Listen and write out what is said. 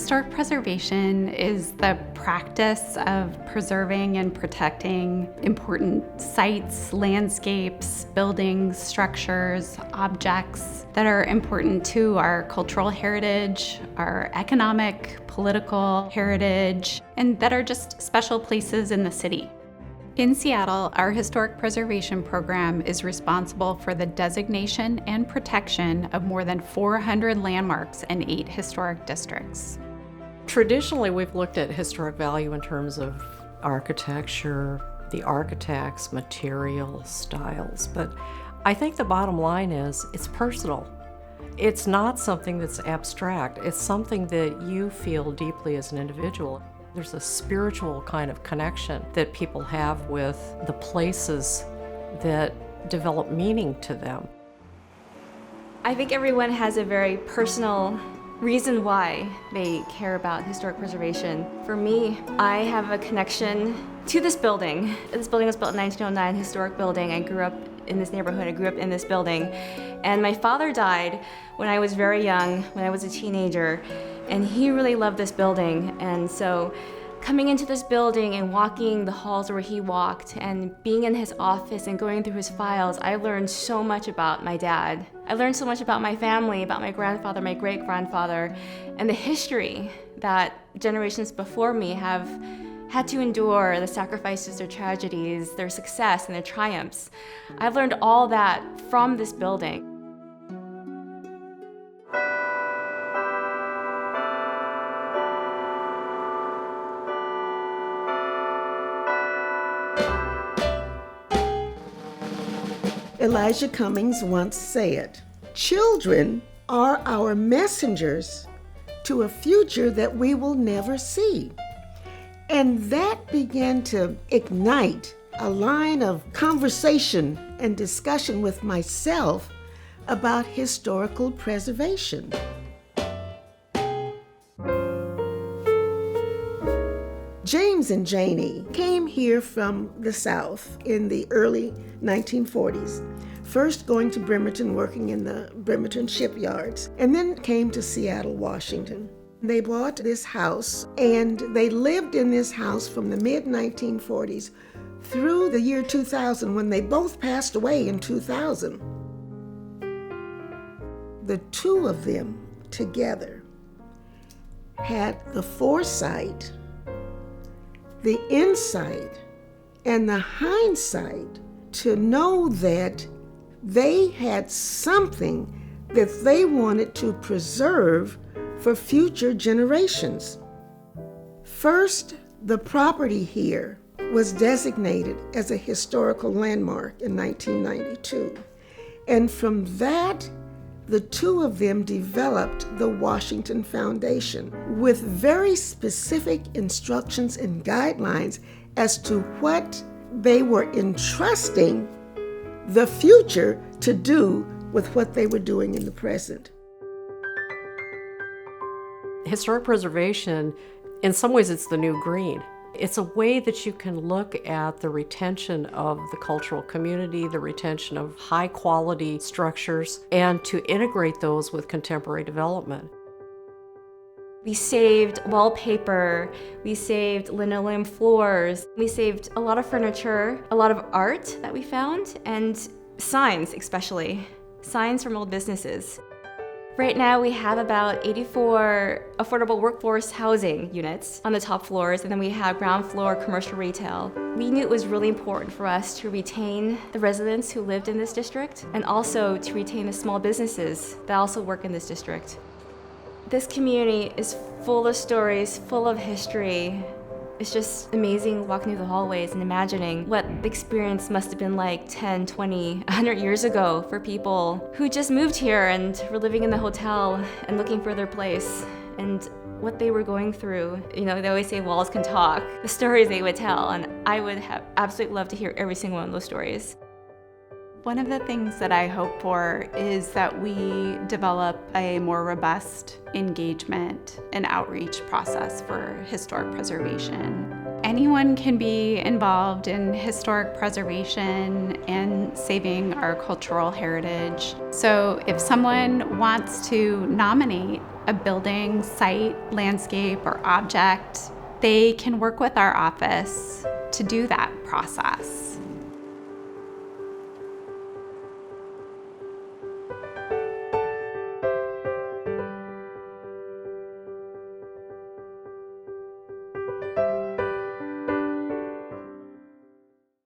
Historic preservation is the practice of preserving and protecting important sites, landscapes, buildings, structures, objects that are important to our cultural heritage, our economic, political heritage, and that are just special places in the city. In Seattle, our historic preservation program is responsible for the designation and protection of more than 400 landmarks in 8 historic districts. Traditionally, we've looked at historic value in terms of architecture, the architects, materials, styles, but I think the bottom line is it's personal. It's not something that's abstract. It's something that you feel deeply as an individual. There's a spiritual kind of connection that people have with the places that develop meaning to them. I think everyone has a very personal reason why they care about historic preservation. For me, I have a connection to this building. This building was built in 1909, historic building. I grew up in this neighborhood, I grew up in this building. And my father died when I was very young, when I was a teenager, and he really loved this building. And so coming into this building and walking the halls where he walked and being in his office and going through his files, I learned so much about my dad. I learned so much about my family, about my grandfather, my great-grandfather, and the history that generations before me have had to endure, the sacrifices, their tragedies, their success, and their triumphs. I've learned all that from this building. Elijah Cummings once said, "Children are our messengers to a future that we will never see." And that began to ignite a line of conversation and discussion with myself about historical preservation. James and Janie came here from the South in the early 1940s, first going to Bremerton, working in the Bremerton shipyards, and then came to Seattle, Washington. They bought this house, and they lived in this house from the mid-1940s through the year 2000, when they both passed away in 2000. The two of them together had the foresight, the insight, and the hindsight to know that they had something that they wanted to preserve for future generations. First, the property here was designated as a historical landmark in 1992. And from that, the two of them developed the Washington Foundation with very specific instructions and guidelines as to what they were entrusting the future to do with what they were doing in the present. Historic preservation, in some ways, it's the new green. It's a way that you can look at the retention of the cultural community, the retention of high-quality structures, and to integrate those with contemporary development. We saved wallpaper, we saved linoleum floors, we saved a lot of furniture, a lot of art that we found, and signs especially, signs from old businesses. Right now we have about 84 affordable workforce housing units on the top floors, and then we have ground floor commercial retail. We knew it was really important for us to retain the residents who lived in this district and also to retain the small businesses that also work in this district. This community is full of stories, full of history. It's just amazing walking through the hallways and imagining what the experience must have been like 10, 20, 100 years ago for people who just moved here and were living in the hotel and looking for their place, and what they were going through. You know, they always say walls can talk, the stories they would tell, and I would have absolutely loved to hear every single one of those stories. One of the things that I hope for is that we develop a more robust engagement and outreach process for historic preservation. Anyone can be involved in historic preservation and saving our cultural heritage. So if someone wants to nominate a building, site, landscape, or object, they can work with our office to do that process.